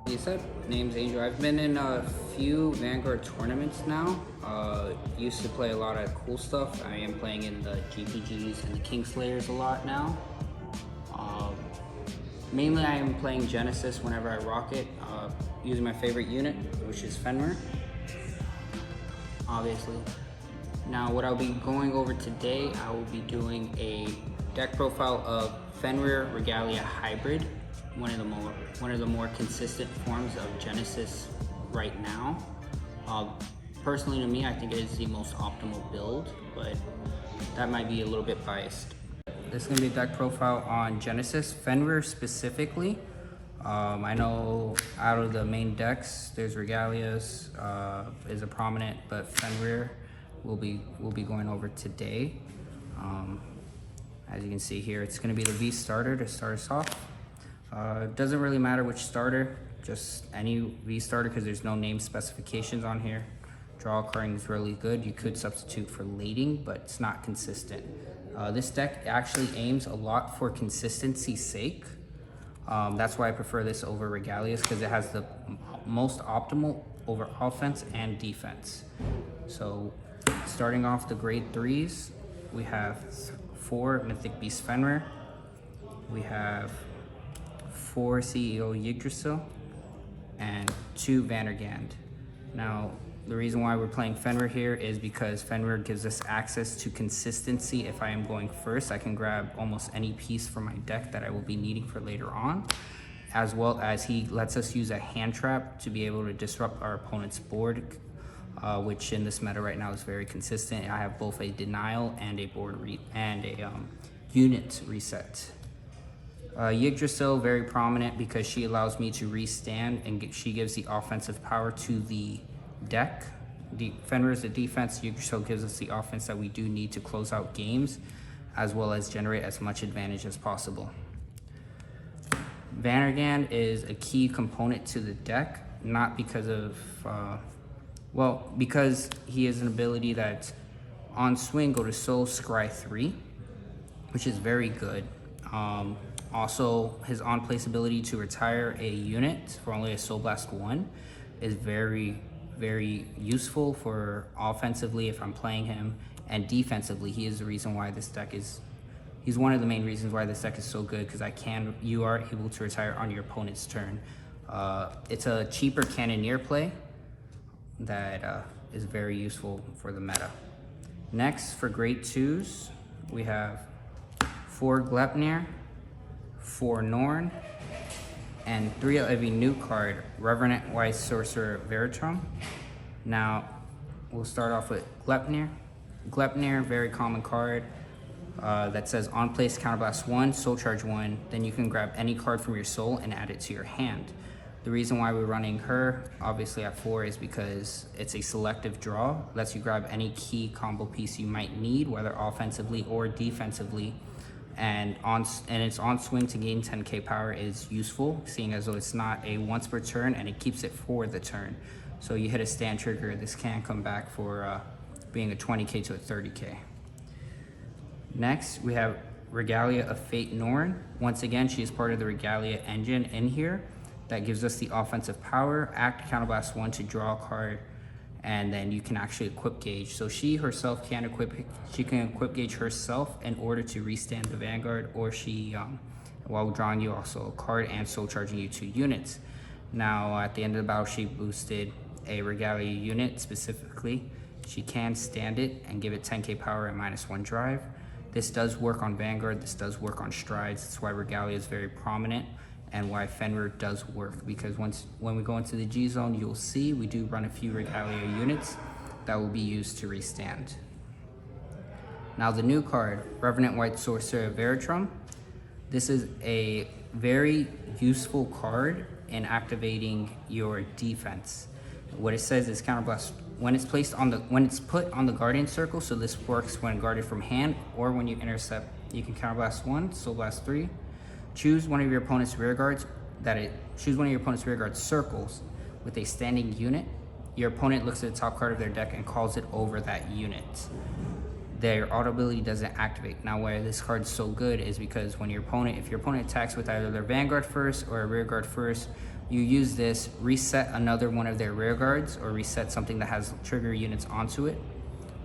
You said name's Angel. I've been in a few Vanguard tournaments now. Used to play a lot of cool stuff. I am playing in the GPGs and the Kingslayers a lot now. Mainly I am playing Genesis whenever I rock it, using my favorite unit, which is Fenrir, obviously. Now what I'll be going over today, I will be doing a deck profile of Fenrir Regalia Hybrid, one of the more consistent forms of Genesis right now. Personally to me, I think it is the most optimal build, but that might be a little bit biased. This is going to be a deck profile on Genesis, Fenrir specifically. I know out of the main decks, there's Regalia's is a prominent, but Fenrir we'll be going over today. As you can see here, it's going to be the V starter to start us off. It doesn't really matter which starter, just any V starter because there's no name specifications on here. Draw carding is really good. You could substitute for lading, but it's not consistent. This deck actually aims a lot for consistency's sake. That's why I prefer this over Regalia's, because it has the most optimal over offense and defense. So starting off the grade 3s, we have 4 Mythic Beast Fenrir. We have 4 CEO Yggdrasil and 2 Vandergand. Now, the reason why we're playing Fenrir here is because Fenrir gives us access to consistency. If I am going first, I can grab almost any piece from my deck that I will be needing for later on, as well as he lets us use a hand trap to be able to disrupt our opponent's board, which in this meta right now is very consistent. I have both a denial and a unit reset. Yggdrasil, very prominent because she allows me to restand and she gives the offensive power to the deck. Fenrir is the defense, Yggdrasil gives us the offense that we do need to close out games, as well as generate as much advantage as possible. Vandergand is a key component to the deck, not because of, because he has an ability that on swing go to Soul Scry 3, which is very good. Also, his on-place ability to retire a unit for only a Soul Blast 1 is very useful for offensively if I'm playing him, and defensively he is the reason why this deck is, he's one of the main reasons why this deck is so good, because you are able to retire on your opponent's turn. It's a cheaper Cannoneer play that is very useful for the meta. Next, for grade 2s, we have 4 Gleipnir, 4 Norn, and 3 of every new card, Revenant, Wise Sorcerer, Veritrum. Now, we'll start off with Gleipnir. Gleipnir, very common card that says on place counterblast 1, soul charge 1, then you can grab any card from your soul and add it to your hand. The reason why we're running her, obviously at 4, is because it's a selective draw, lets you grab any key combo piece you might need, whether offensively or defensively. And it's on swing to gain 10k power is useful, seeing as though it's not a once per turn and it keeps it for the turn. So you hit a stand trigger, this can come back for being a 20k to a 30k. Next, we have Regalia of Fate Norn. Once again, she is part of the Regalia engine in here that gives us the offensive power, act counterblast 1 to draw a card, and then you can actually equip gauge. So she herself can equip gauge herself in order to restand the Vanguard, or she, while drawing you also a card and soul charging you 2 units. Now at the end of the battle, she boosted a Regalia unit specifically. She can stand it and give it 10k power and -1 drive. This does work on Vanguard, this does work on Strides. That's why Regalia is very prominent and why Fenrir does work, because when we go into the G zone, you'll see we do run a few Regalia units that will be used to restand. Now the new card, Revenant White Sorcerer Veritrum. This is a very useful card in activating your defense. What it says is counterblast when it's put on the Guardian Circle. So this works when guarded from hand or when you intercept. You can counterblast 1, soul blast 3. Choose one of your opponent's rear guards circles with a standing unit. Your opponent looks at the top card of their deck and calls it over that unit. their auto ability doesn't activate. Now where this card's so good is because when if your opponent attacks with either their Vanguard first or a Rear Guard first, you use this, reset another one of their Rear Guards, or reset something that has trigger units onto it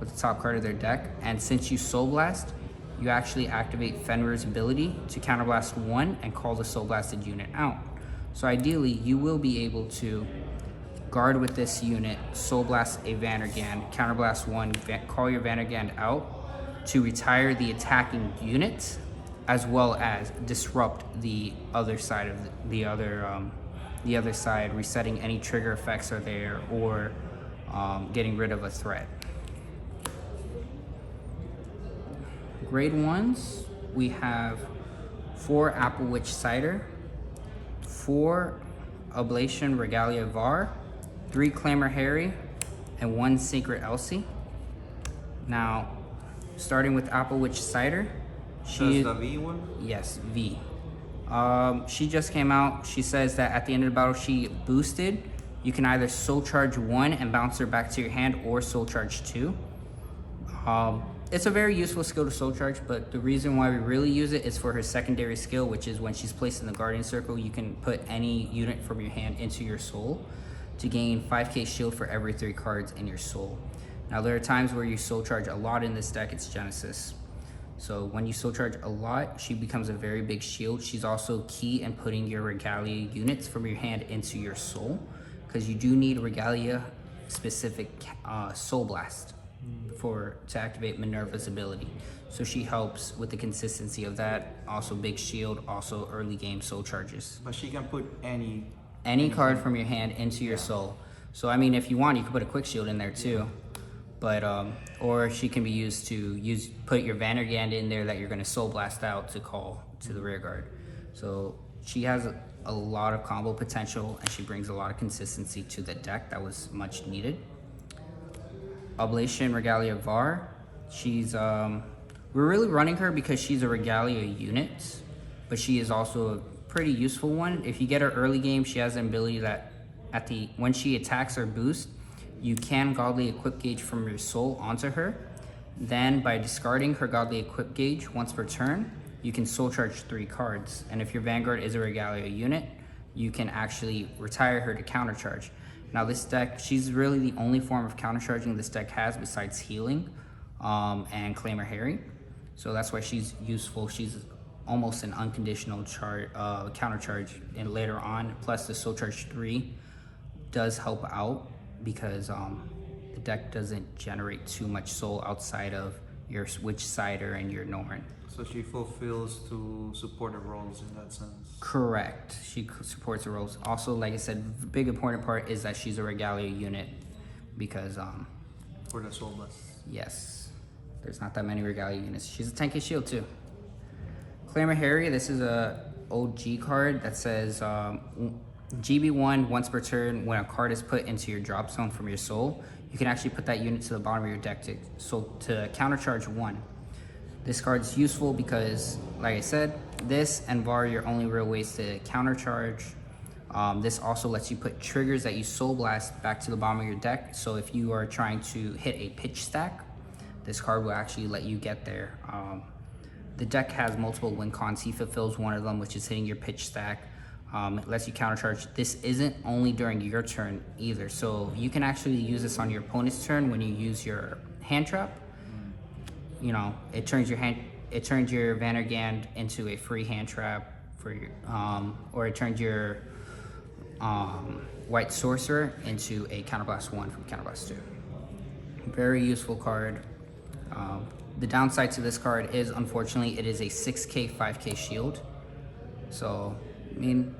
with the top card of their deck. And since you Soul Blast, you actually activate Fenrir's ability to counterblast 1 and call the Soul Blasted unit out. So ideally, you will be able to guard with this unit, Soul Blast a Vandergand, counterblast 1, call your Vandergand out to retire the attacking unit, as well as disrupt the other side of the other side, resetting any trigger effects are there, or getting rid of a threat. Grade 1s, we have 4 Apple Witch Cider, 4 Oblation Regalia Var, 3 Clamor Harry, and 1 Sacred Elsie. Now, starting with Apple Witch Cider, That's the V one? Yes, V. She just came out. She says that at the end of the battle she boosted. You can either Soul Charge 1 and bounce her back to your hand, or Soul Charge 2. It's a very useful skill to Soul Charge, but the reason why we really use it is for her secondary skill, which is when she's placed in the Guardian Circle, you can put any unit from your hand into your soul to gain 5k shield for every 3 cards in your soul. Now there are times where you Soul Charge a lot in this deck, it's Genesis. So when you Soul Charge a lot, she becomes a very big shield. She's also key in putting your Regalia units from your hand into your soul, because you do need Regalia specific Soul Blast to activate Minerva's ability. So she helps with the consistency of that. Also big shield, also early game Soul Charges. But she can put any card from your hand into your soul. So I mean, if you want, you could put a quick shield in there too. But or she can be used to put your Vandergand in there that you're gonna Soul Blast out to call to the Rear Guard. So she has a lot of combo potential, and she brings a lot of consistency to the deck that was much needed. Oblation Regalia Var. She's we're really running her because she's a Regalia unit, but she is also a pretty useful one. If you get her early game, she has an ability that when she attacks or boosts, you can Godly Equip Gauge from your soul onto her. Then by discarding her Godly Equip Gauge once per turn, you can Soul Charge 3 cards. And if your Vanguard is a Regalia unit, you can actually retire her to countercharge. Now this deck, she's really the only form of countercharging this deck has besides healing and Clamor Harry. So that's why she's useful. She's almost an unconditional countercharge and later on. Plus the Soul Charge 3 does help out because the deck doesn't generate too much soul outside of your Witch Cider and your Norn. So she fulfills to support the roles in that sense. Correct. She supports the roles. Also, like I said, the big important part is that she's a Regalia unit because for the Soul Blast. Yes. There's not that many Regalia units. She's a 10k shield too. Clamor Harry, this is a OG card that says GB1 once per turn. When a card is put into your drop zone from your soul, you can actually put that unit to the bottom of your deck to countercharge 1. This card's useful because, like I said, this and VAR are your only real ways to countercharge. This also lets you put triggers that you Soul Blast back to the bottom of your deck. So if you are trying to hit a pitch stack, this card will actually let you get there. The deck has multiple win cons. He fulfills one of them, which is hitting your pitch stack. It lets you countercharge. This isn't only during your turn either. So you can actually use this on your opponent's turn when you use your hand trap. You know, it turns your Vandergand into a free hand trap for your, or it turns your White Sorcerer into a Counterblast 1 from Counterblast 2. Very useful card. The downside to this card is, unfortunately, it is a 6k, 5k shield. So, I mean,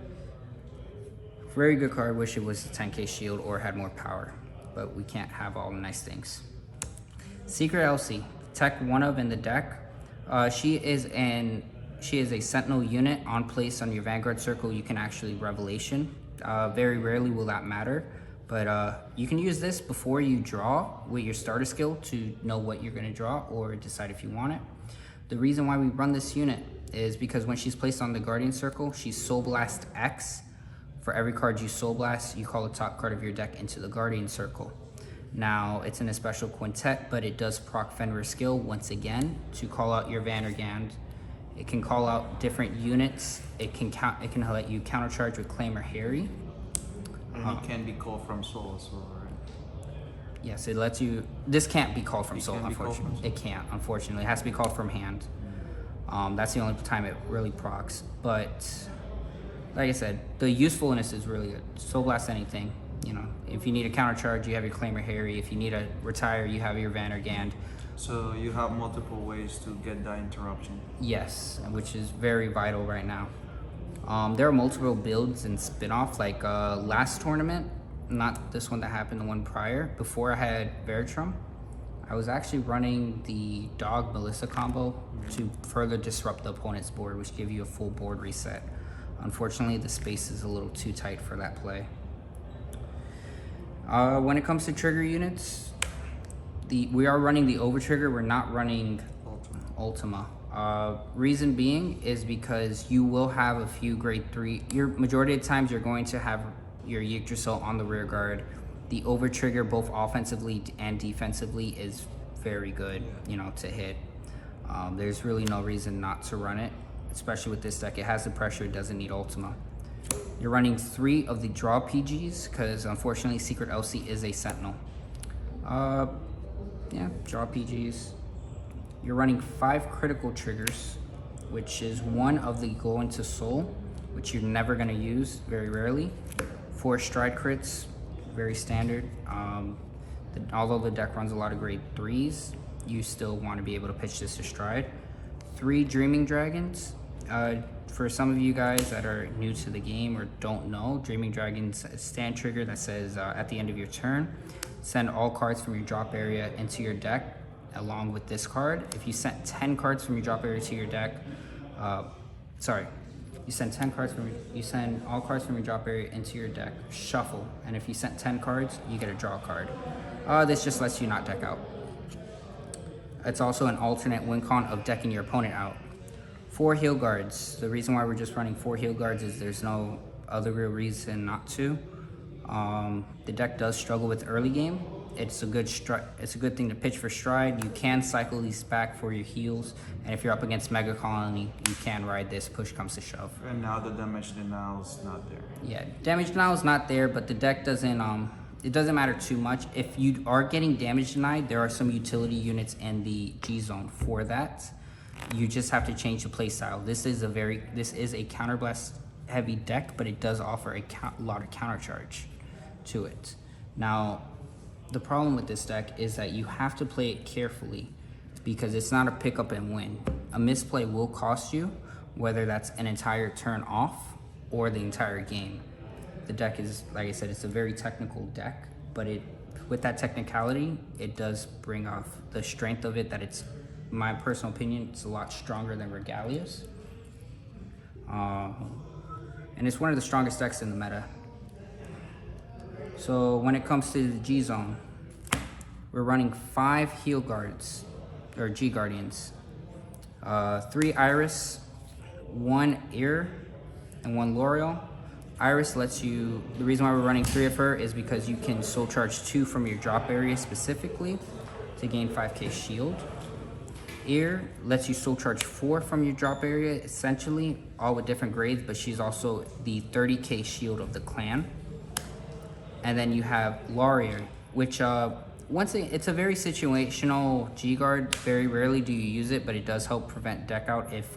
very good card. Wish it was a 10k shield or had more power, but we can't have all the nice things. Secret Elsie. Tech 1 of in the deck. She is a Sentinel unit on place on your Vanguard circle. You can actually Revelation. Very rarely will that matter, but you can use this before you draw with your starter skill to know what you're going to draw or decide if you want it. The reason why we run this unit is because when she's placed on the Guardian circle, she's Soul Blast X. For every card you Soul Blast, you call the top card of your deck into the Guardian circle. Now, it's in a special quintet, but it does proc Fenrir skill once again to call out your Vandergand. It can call out different units. It can let you countercharge with Claim or Harry. And it can be called from soul as well, right? Yes, it lets you. This can't be called from soul, can't be called from unfortunately. It can't, unfortunately. It has to be called from hand. That's the only time it really procs. But like I said, the usefulness is really good. Soul Blast anything. You know, if you need a countercharge, you have your Claimer Harry. If you need a retire, you have your Vandergand. So you have multiple ways to get that interruption. Yes, which is very vital right now. There are multiple builds and spin-offs, like last tournament, not this one that happened, the one prior. Before I had Veritrum, I was actually running the Dog Melissa combo to further disrupt the opponent's board, which give you a full board reset. Unfortunately, the space is a little too tight for that play. When it comes to trigger units, we are running the over trigger. We're not running Ultima. Reason being is because you will have a few grade 3. Your majority of the times you're going to have your Yggdrasil on the rear guard. The over trigger, both offensively and defensively, is very good, you know, to hit. There's really no reason not to run it, especially with this deck. It has the pressure, it doesn't need Ultima. You're running 3 of the draw PGs because unfortunately Secret LC is a Sentinel. Yeah, draw PGs. You're running 5 critical triggers, which is 1 of the Go into Soul, which you're never going to use, very rarely. 4 stride crits, very standard. Although the deck runs a lot of grade 3s, you still want to be able to pitch this to stride. 3 Dreaming Dragons. For some of you guys that are new to the game or don't know, Dreaming Dragons is a stand trigger that says at the end of your turn, send all cards from your drop area into your deck along with this card. If you sent 10 cards from your drop area to your deck, you send all cards from your drop area into your deck, shuffle, and if you sent 10 cards, you get a draw card. This just lets you not deck out. It's also an alternate win con of decking your opponent out. 4 heal guards. The reason why we're just running 4 heal guards is there's no other real reason not to. The deck does struggle with early game. It's a good thing to pitch for stride. You can cycle these back for your heals, and if you're up against Mega Colony, you can ride this push comes to shove. And now the damage denial is not there. Yeah, damage denial is not there, but the deck doesn't it doesn't matter too much. If you are getting damage denied, there are some utility units in the G zone for that. You just have to change the play style. This is a counterblast heavy deck, but it does offer a lot of countercharge to it. Now, the problem with this deck is that you have to play it carefully because it's not a pick up and win. A misplay will cost you, whether that's an entire turn off or the entire game. The deck is, like I said, it's a very technical deck, but with that technicality, it does bring off the strength of it, that it's, in my personal opinion, it's a lot stronger than Regalia's. And it's one of the strongest decks in the meta. So when it comes to the G zone, we're running 5 heal guards, or G guardians, 3 Iris, 1 Ear, and 1 L'Oreal. Iris lets you, the reason why we're running 3 of her is because you can soul charge 2 from your drop area specifically to gain 5k shield. Ear lets you soul charge 4 from your drop area, essentially, all with different grades, but she's also the 30k shield of the clan. And then you have L'Oreal, which it's a very situational G-Guard. Very rarely do you use it, but it does help prevent deck out if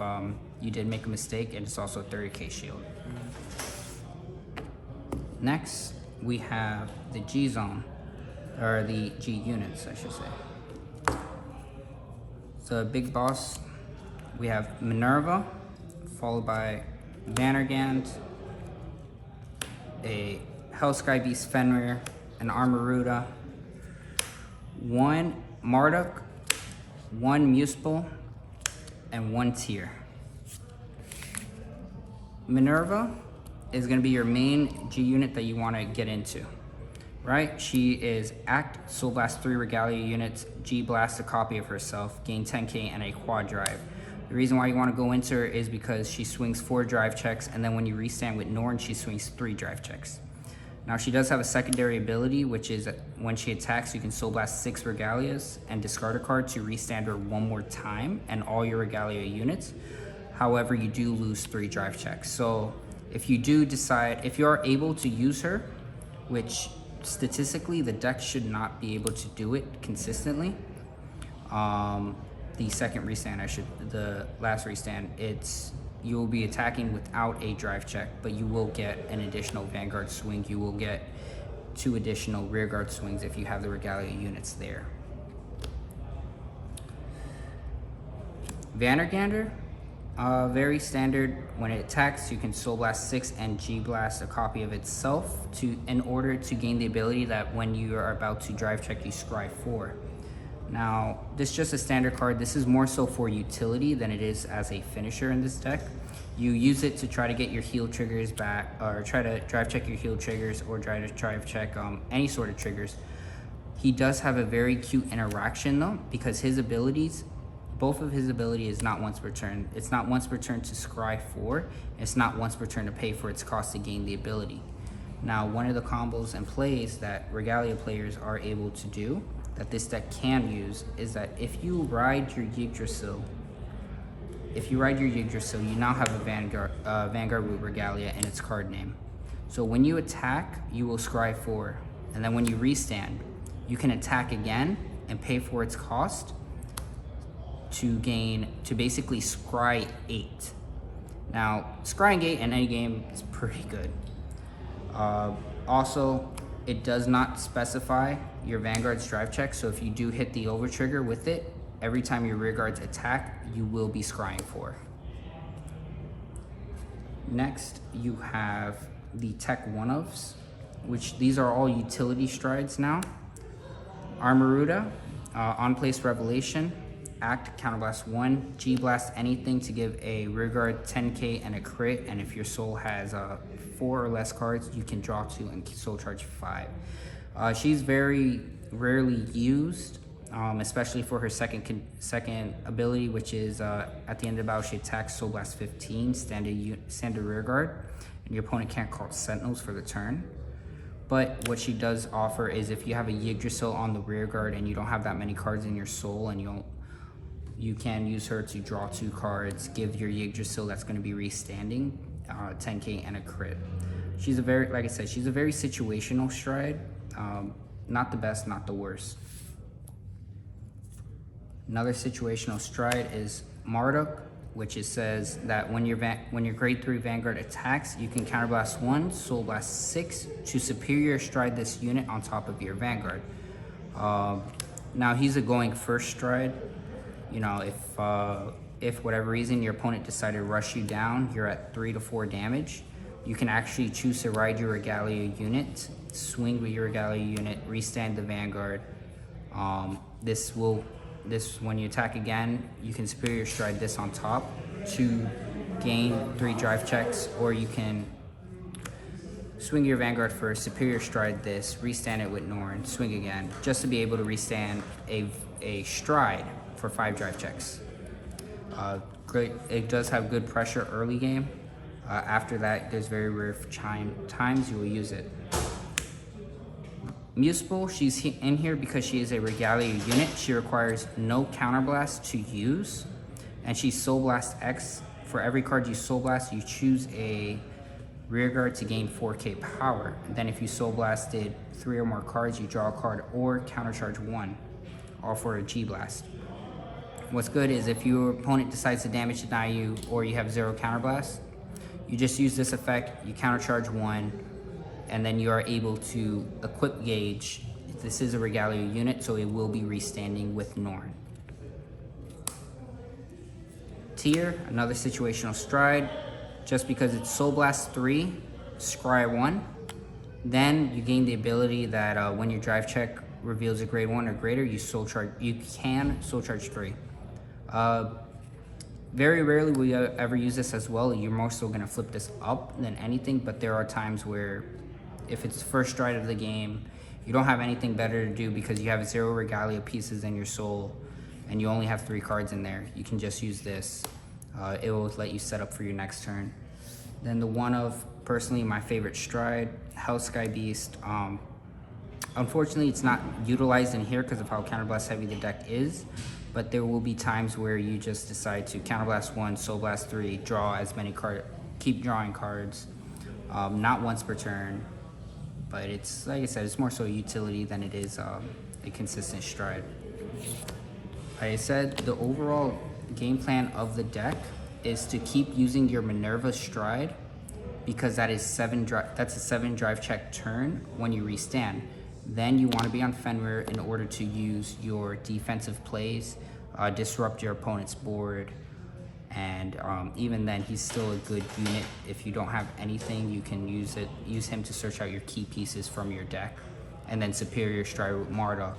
you did make a mistake, and it's also a 30k shield. Next, we have the G zone, or the G units, I should say. So big boss, we have Minerva, followed by Vandergand, a Hellsky Beast Fenrir, an Armaruda, 1 Marduk, 1 Muspel, and 1 Tyr. Minerva is going to be your main G unit that you want to get into, right? She is Act, Soul Blast 3 Regalia units, G Blast a copy of herself, gain 10k, and a quad drive. The reason why you want to go into her is because she swings 4 drive checks, and then when you restand with Norn, she swings 3 drive checks. Now she does have a secondary ability, which is when she attacks, you can Soul Blast 6 Regalias and discard a card to restand her one more time and all your Regalia units. However, you do lose 3 drive checks. So if you do decide, if you are able to use her, which statistically the deck should not be able to do it consistently, the second restand, the last restand, you will be attacking without a drive check, but you will get an additional Vanguard swing. You will get 2 additional rearguard swings if you have the Regalia units there. Vandergander, very standard. When it attacks, you can Soul Blast 6 and G Blast a copy of itself in order to gain the ability that when you are about to drive check, you scry 4. Now, this is just a standard card. This is more so for utility than it is as a finisher in this deck. You use it to try to get your heal triggers back, or try to drive check your heal triggers, or try to drive check any sort of triggers. He does have a very cute interaction though, because his abilities, both of his abilities is not once per turn. It's not once per turn to scry 4. It's not once per turn to pay for its cost to gain the ability. Now, one of the combos and plays that Regalia players are able to do that this deck can use is that if you ride your Yggdrasil, you now have a Vanguard with Regalia in its card name. So when you attack, you will scry 4, and then when you restand, you can attack again and pay for its cost to basically scry 8. Now, scrying 8 in any game is pretty good. Also, it does not specify your Vanguard's drive check, so if you do hit the over trigger with it, every time your rear guards attack, you will be scrying 4. Next, you have the Tech 1-ofs, which these are all utility strides now. Armaruda, on-place Revelation, act, counterblast 1, G-blast anything to give a rear guard 10k and a crit, and if your soul has 4 or less cards, you can draw 2 and soul charge 5. She's very rarely used, especially for her second ability, which is at the end of the battle, she attacks Soul Blast 15, standard rear guard, and your opponent can't call Sentinels for the turn. But what she does offer is if you have a Yggdrasil on the rear guard and you don't have that many cards in your soul, and you can use her to draw 2 cards, give your Yggdrasil that's going to be restanding 10k and a crit. She's like I said, she's a very situational stride. Not the best, not the worst. Another situational stride is Marduk, which says that when your grade 3 Vanguard attacks, you can counterblast 1, soul blast 6 to superior stride this unit on top of your Vanguard. Now he's a going first stride. You know, if whatever reason your opponent decided to rush you down, you're at 3 to 4 damage. You can actually choose to ride your Regalia unit, swing with your Regalia unit, restand the Vanguard. When you attack again, you can superior stride this on top to gain 3 drive checks, or you can swing your Vanguard first, superior stride this, restand it with Norn, swing again, just to be able to restand a stride for 5 drive checks. Great. It does have good pressure early game. After that, there's very rare times you will use it. Muspel, she's in here because she is a Regalia unit. She requires no counterblast to use, and she's Soul Blast X. For every card you Soul Blast, you choose a rearguard to gain 4k power. And then if you Soul Blasted 3 or more cards, you draw a card or countercharge 1, all for a G Blast. What's good is if your opponent decides to damage deny you or you have 0 counterblast, you just use this effect, you countercharge 1, and then you are able to equip gauge. This is a Regalia unit, so it will be restanding with Norn. Tear, another situational stride, just because it's Soul Blast 3, Scry 1, then you gain the ability that when your drive check reveals a grade 1 or greater, you can soul charge 3. Very rarely will you ever use this as well. You're more so gonna flip this up than anything, but there are times where if it's the first stride of the game, you don't have anything better to do because you have 0 Regalia pieces in your soul and you only have 3 cards in there, you can just use this. It will let you set up for your next turn. Then the one of personally my favorite stride, Hell Sky Beast. Unfortunately, it's not utilized in here because of how Counterblast heavy the deck is, but there will be times where you just decide to Counterblast 1, Soul Blast 3, draw as many cards, keep drawing cards, not once per turn, but it's, like I said, it's more so utility than it is a consistent stride. Like I said, the overall game plan of the deck is to keep using your Minerva stride because that's a 7 drive check turn when you restand. Then you want to be on Fenrir in order to use your defensive plays, disrupt your opponent's board, and even then he's still a good unit. If you don't have anything, you can use him to search out your key pieces from your deck, and then Superior Stride with Marduk